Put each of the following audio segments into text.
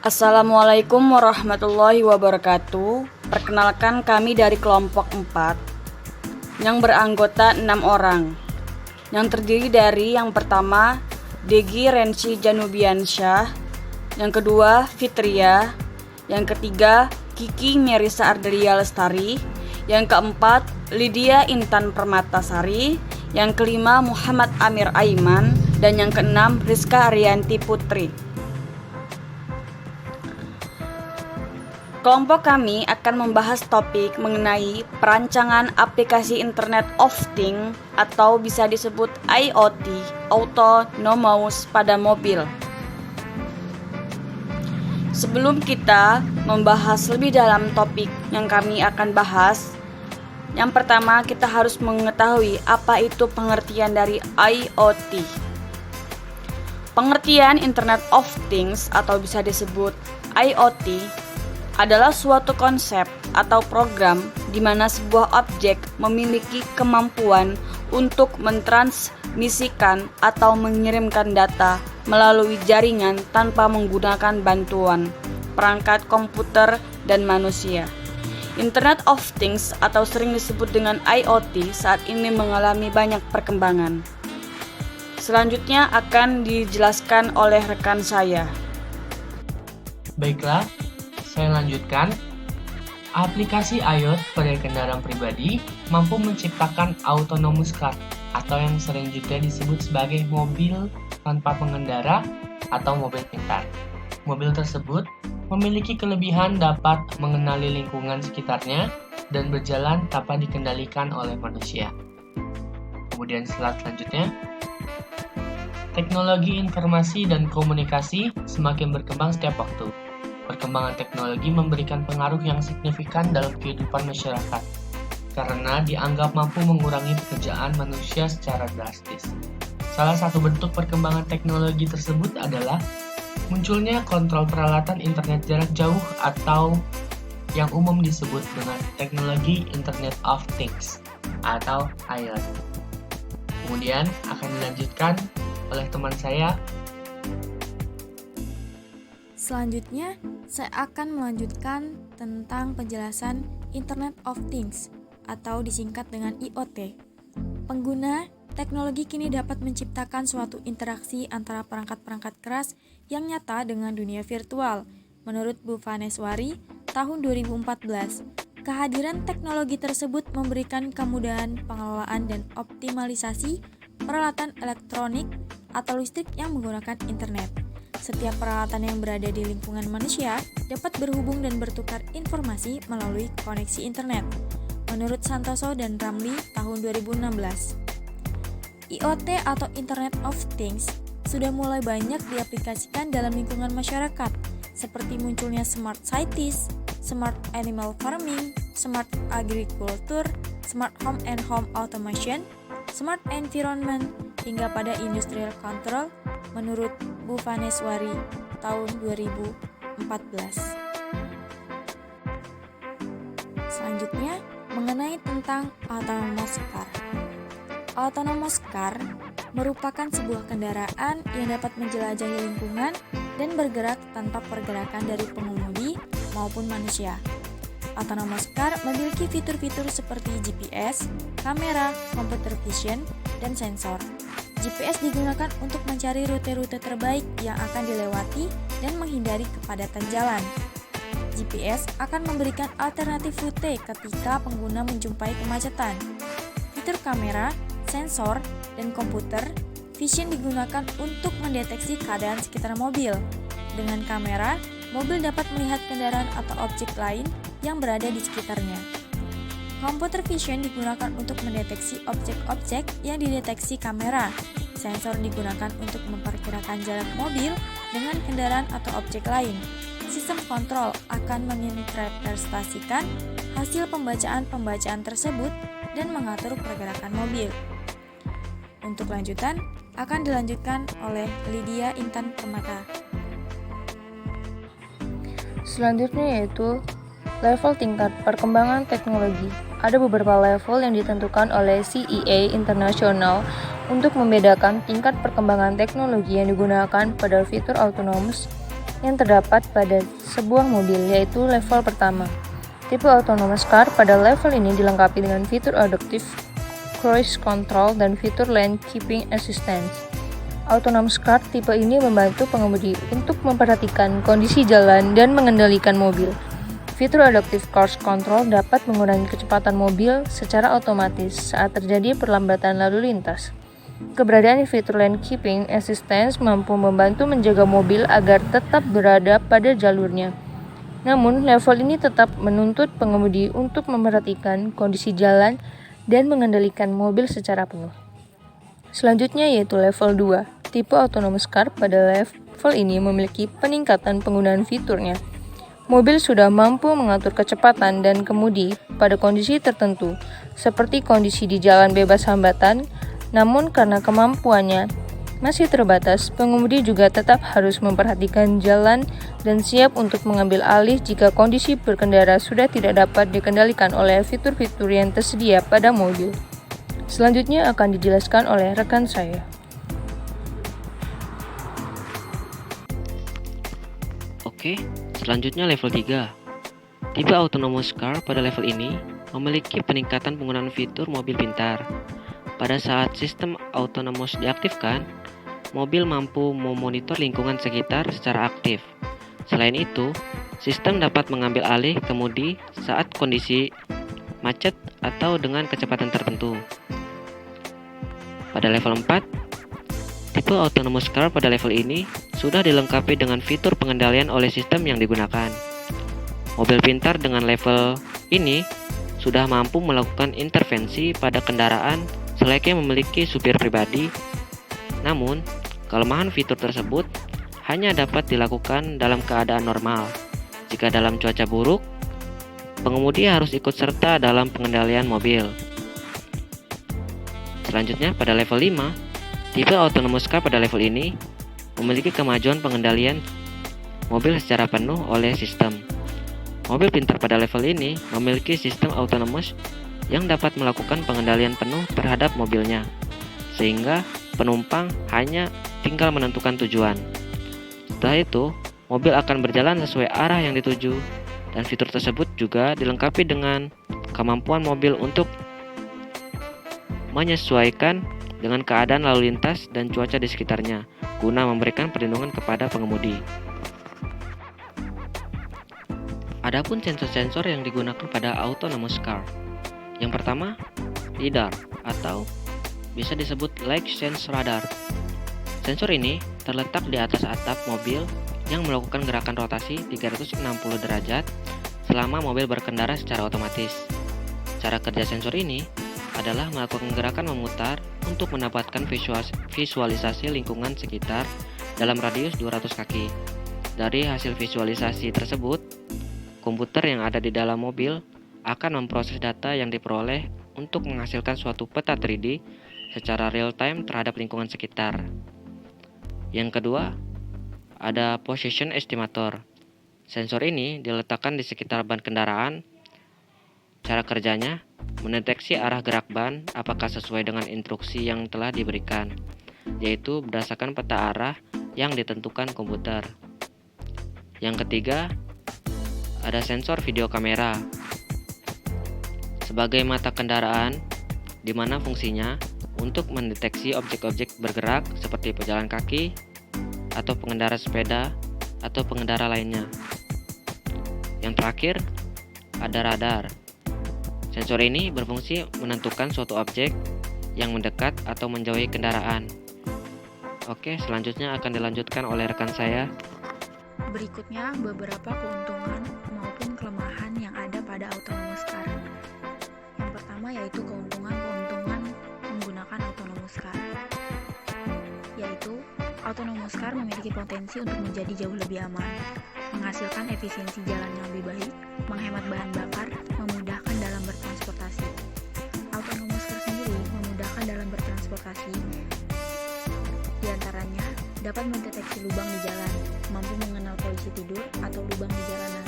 Assalamualaikum warahmatullahi wabarakatuh. Perkenalkan, kami dari kelompok 4 yang beranggota 6 orang, yang terdiri dari yang pertama Degi Rensi Janubiansyah, yang kedua Fitria, yang ketiga Kiki Merisa Ardelia Lestari, yang keempat Lydia Intan Permatasari, yang kelima Muhammad Amir Aiman, dan yang keenam Rizka Arianti Putri. Kelompok kami akan membahas topik mengenai perancangan aplikasi Internet of Things atau bisa disebut IoT, Autonomous pada mobil. Sebelum kita membahas lebih dalam topik yang kami akan bahas, yang pertama kita harus mengetahui apa itu pengertian dari IoT. Pengertian Internet of Things atau bisa disebut IoT adalah suatu konsep atau program di mana sebuah objek memiliki kemampuan untuk mentransmisikan atau mengirimkan data melalui jaringan tanpa menggunakan bantuan perangkat komputer dan manusia. Internet of Things atau sering disebut dengan IoT saat ini mengalami banyak perkembangan. Selanjutnya akan dijelaskan oleh rekan saya. Baiklah, saya lanjutkan. Aplikasi iOS pada kendaraan pribadi mampu menciptakan autonomous car atau yang sering juga disebut sebagai mobil tanpa pengendara atau mobil pintar. Mobil tersebut memiliki kelebihan dapat mengenali lingkungan sekitarnya dan berjalan tanpa dikendalikan oleh manusia. Kemudian slide selanjutnya. Teknologi informasi dan komunikasi semakin berkembang setiap waktu. Perkembangan teknologi memberikan pengaruh yang signifikan dalam kehidupan masyarakat karena dianggap mampu mengurangi pekerjaan manusia secara drastis. Salah satu bentuk perkembangan teknologi tersebut adalah munculnya kontrol peralatan internet jarak jauh atau yang umum disebut dengan teknologi Internet of Things atau IoT. Kemudian akan dilanjutkan oleh teman saya. Selanjutnya, saya akan melanjutkan tentang penjelasan Internet of Things atau disingkat dengan IoT. Pengguna teknologi kini dapat menciptakan suatu interaksi antara perangkat-perangkat keras yang nyata dengan dunia virtual. Menurut Bu Vaneswari, tahun 2014, kehadiran teknologi tersebut memberikan kemudahan pengelolaan dan optimalisasi peralatan elektronik atau listrik yang menggunakan internet. Setiap peralatan yang berada di lingkungan manusia dapat berhubung dan bertukar informasi melalui koneksi internet. Menurut Santoso dan Ramli tahun 2016. IoT atau Internet of Things sudah mulai banyak diaplikasikan dalam lingkungan masyarakat, seperti munculnya smart cities, smart animal farming, smart agriculture, smart home and home automation, smart environment, hingga pada industrial control menurut Bu Vaneswari tahun 2014. Selanjutnya, mengenai tentang autonomous car. Autonomous car merupakan sebuah kendaraan yang dapat menjelajahi lingkungan dan bergerak tanpa pergerakan dari pengemudi maupun manusia. Autonomous car memiliki fitur-fitur seperti GPS, kamera, computer vision, dan sensor. GPS digunakan untuk mencari rute-rute terbaik yang akan dilewati dan menghindari kepadatan jalan. GPS akan memberikan alternatif rute ketika pengguna menjumpai kemacetan. Fitur kamera, sensor, dan komputer vision digunakan untuk mendeteksi keadaan sekitar mobil. Dengan kamera, mobil dapat melihat kendaraan atau objek lain yang berada di sekitarnya. Computer vision digunakan untuk mendeteksi objek-objek yang dideteksi kamera. Sensor digunakan untuk memperkirakan jarak mobil dengan kendaraan atau objek lain. Sistem kontrol akan menginterpretasikan hasil pembacaan tersebut dan mengatur pergerakan mobil. Untuk lanjutan, akan dilanjutkan oleh Lydia Intan Permata. Selanjutnya yaitu level tingkat perkembangan teknologi. Ada beberapa level yang ditentukan oleh CEA International untuk membedakan tingkat perkembangan teknologi yang digunakan pada fitur autonomous yang terdapat pada sebuah mobil, yaitu level pertama. Tipe autonomous car pada level ini dilengkapi dengan fitur adaptive cruise control dan fitur lane keeping assistance. Autonomous car tipe ini membantu pengemudi untuk memperhatikan kondisi jalan dan mengendalikan mobil. Fitur adaptive cruise control dapat mengurangi kecepatan mobil secara otomatis saat terjadi perlambatan lalu lintas. Keberadaan fitur lane keeping assistance mampu membantu menjaga mobil agar tetap berada pada jalurnya. Namun, level ini tetap menuntut pengemudi untuk memperhatikan kondisi jalan dan mengendalikan mobil secara penuh. Selanjutnya yaitu level 2. Tipe autonomous car pada level ini memiliki peningkatan penggunaan fiturnya. Mobil sudah mampu mengatur kecepatan dan kemudi pada kondisi tertentu, seperti kondisi di jalan bebas hambatan. Namun karena kemampuannya masih terbatas, pengemudi juga tetap harus memperhatikan jalan dan siap untuk mengambil alih jika kondisi berkendara sudah tidak dapat dikendalikan oleh fitur-fitur yang tersedia pada mobil. Selanjutnya akan dijelaskan oleh rekan saya. Oke, selanjutnya level 3. Tipe autonomous car pada level ini memiliki peningkatan penggunaan fitur mobil pintar. Pada saat sistem autonomous diaktifkan, mobil mampu memonitor lingkungan sekitar secara aktif. Selain itu, sistem dapat mengambil alih kemudi saat kondisi macet atau dengan kecepatan tertentu. Pada level 4, tipe autonomous car pada level ini sudah dilengkapi dengan fitur pengendalian oleh sistem yang digunakan. Mobil pintar dengan level ini sudah mampu melakukan intervensi pada kendaraan selayaknya memiliki supir pribadi. Namun, kelemahan fitur tersebut hanya dapat dilakukan dalam keadaan normal. Jika dalam cuaca buruk, pengemudi harus ikut serta dalam pengendalian mobil. Selanjutnya pada level 5, tipe autonomous car pada level ini memiliki kemajuan pengendalian mobil secara penuh oleh sistem. Mobil pintar pada level ini memiliki sistem autonomous yang dapat melakukan pengendalian penuh terhadap mobilnya, sehingga penumpang hanya tinggal menentukan tujuan. Setelah itu, mobil akan berjalan sesuai arah yang dituju, dan fitur tersebut juga dilengkapi dengan kemampuan mobil untuk menyesuaikan dengan keadaan lalu lintas dan cuaca di sekitarnya, guna memberikan perlindungan kepada pengemudi. Adapun sensor-sensor yang digunakan pada autonomous car. Yang pertama, LiDAR atau bisa disebut Light Sense Radar. Sensor ini terletak di atas atap mobil yang melakukan gerakan rotasi 360 derajat selama mobil berkendara secara otomatis. Cara kerja sensor ini adalah melakukan gerakan memutar untuk mendapatkan visualisasi lingkungan sekitar dalam radius 200 kaki. Dari hasil visualisasi tersebut, komputer yang ada di dalam mobil akan memproses data yang diperoleh untuk menghasilkan suatu peta 3D secara real time terhadap lingkungan sekitar. Yang kedua, ada position estimator. Sensor ini diletakkan di sekitar ban kendaraan. Cara kerjanya mendeteksi arah gerak ban apakah sesuai dengan instruksi yang telah diberikan, yaitu berdasarkan peta arah yang ditentukan komputer. Yang ketiga, ada sensor video kamera. Sebagai mata kendaraan, di mana fungsinya untuk mendeteksi objek-objek bergerak seperti pejalan kaki, atau pengendara sepeda, atau pengendara lainnya. Yang terakhir, ada radar. Sensor ini berfungsi menentukan suatu objek yang mendekat atau menjauhi kendaraan. Oke, selanjutnya akan dilanjutkan oleh rekan saya. Berikutnya beberapa keuntungan maupun kelemahan yang ada pada autonomous car. Yang pertama yaitu keuntungan menggunakan autonomous car. Yaitu autonomous car memiliki potensi untuk menjadi jauh lebih aman, menghasilkan efisiensi jalan yang lebih baik, menghemat bahan bakar, memudahkan dalam bertransportasi. Autonomous car sendiri memudahkan dalam bertransportasi. Di antaranya, dapat mendeteksi lubang di jalan, mampu mengenal polisi tidur atau lubang di jalanan.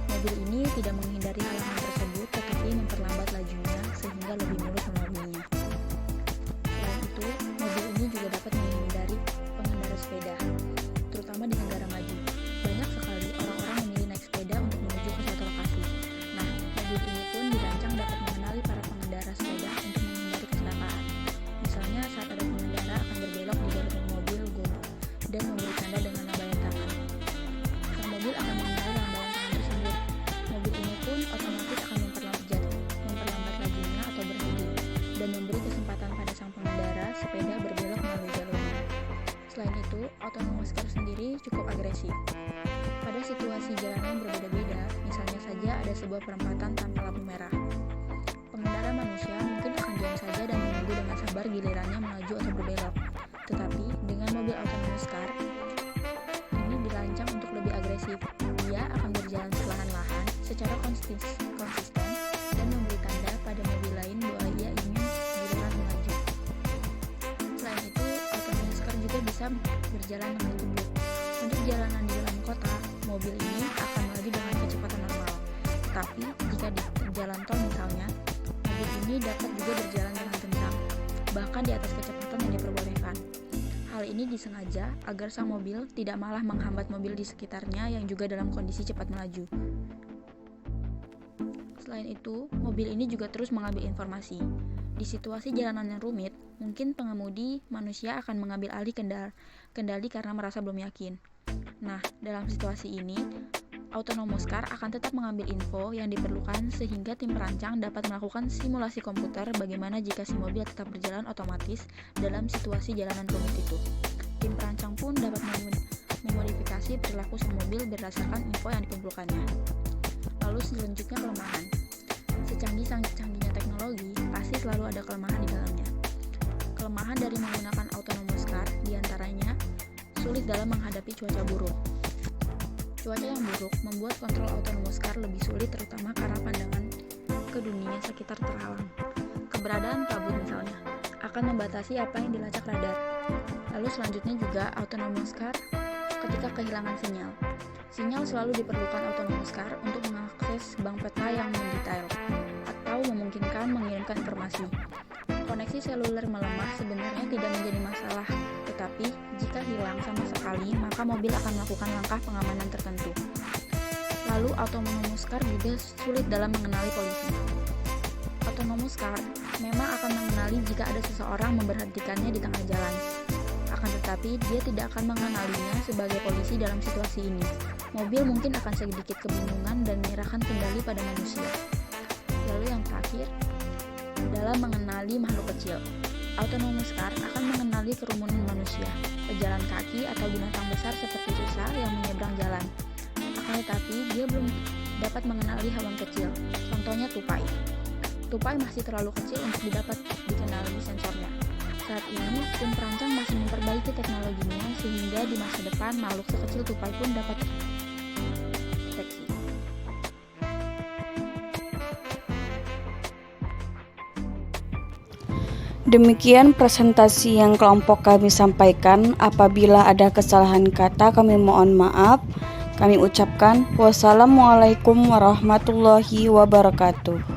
Mobil ini tidak menghindari halangan tersebut, tetapi memperlambat lajunya sehingga lebih mulus melaluinya. Selain itu, mobil ini juga dapat menghindari pengendara sepeda, terutama di negara maju. Banyak Pada situasi jalanan yang berbeda-beda, misalnya saja ada sebuah perempatan tanpa lampu merah. Pengendara manusia mungkin akan diam saja dan menunggu dengan sabar gilirannya melaju atau berbelok. Tetapi dengan mobil autonomous car, ini dirancang untuk lebih agresif. Dia akan berjalan perlahan-lahan secara konsisten dan memberi tanda pada mobil lain bahwa ia ingin giliran melaju. Selain itu, autonomous car juga bisa berjalan dengan lembut. Untuk jalanan di dalam kota, mobil ini akan melaju dengan kecepatan normal. Tetapi jika di jalan tol misalnya, mobil ini dapat juga berjalan dengan kencang, bahkan di atas kecepatan yang diperbolehkan. Hal ini disengaja agar sang mobil tidak malah menghambat mobil di sekitarnya yang juga dalam kondisi cepat melaju. Selain itu, mobil ini juga terus mengambil informasi. Di situasi jalanan yang rumit, mungkin pengemudi manusia akan mengambil alih kendali karena merasa belum yakin. Nah, dalam situasi ini, autonomous car akan tetap mengambil info yang diperlukan sehingga tim perancang dapat melakukan simulasi komputer bagaimana jika si mobil tetap berjalan otomatis dalam situasi jalanan rumit itu. Tim perancang pun dapat memodifikasi perilaku sang mobil berdasarkan info yang dikumpulkannya. Lalu selanjutnya kelemahan. Secanggih-canggihnya teknologi, pasti selalu ada kelemahan di dalamnya. Kelemahan dari menggunakan autonomous car diantaranya sulit dalam menghadapi cuaca buruk. Cuaca yang buruk membuat kontrol autonomous car lebih sulit terutama karena pandangan ke dunia sekitar terhalang. Keberadaan kabut misalnya akan membatasi apa yang dilacak radar. Lalu selanjutnya juga autonomous car ketika kehilangan sinyal. Sinyal selalu diperlukan autonomous car untuk mengakses bank peta yang mendetail atau memungkinkan mengirimkan informasi. Koneksi seluler melemah sebenarnya tidak menjadi masalah, tetapi jika hilang sama sekali, maka mobil akan melakukan langkah pengamanan tertentu. Lalu autonomous car juga sulit dalam mengenali polisi. Autonomous car memang akan mengenali jika ada seseorang memberhentikannya di tengah jalan. Akan tetapi, dia tidak akan mengenalinya sebagai polisi dalam situasi ini. Mobil mungkin akan sedikit kebingungan dan menyerahkan kendali pada manusia. Lalu yang terakhir, dalam mengenali makhluk kecil. Autonomous car akan mengenali kerumunan manusia, pejalan kaki atau binatang besar seperti rusa yang menyeberang jalan. Akan tetapi, dia belum dapat mengenali hewan kecil, contohnya tupai. Tupai masih terlalu kecil untuk dapat dikenali sensornya. Saat ini, tim perancang masih memperbaiki teknologinya sehingga di masa depan makhluk sekecil tupai pun dapat deteksi. Demikian presentasi yang kelompok kami sampaikan. Apabila ada kesalahan kata, kami mohon maaf. Kami ucapkan wassalamualaikum warahmatullahi wabarakatuh.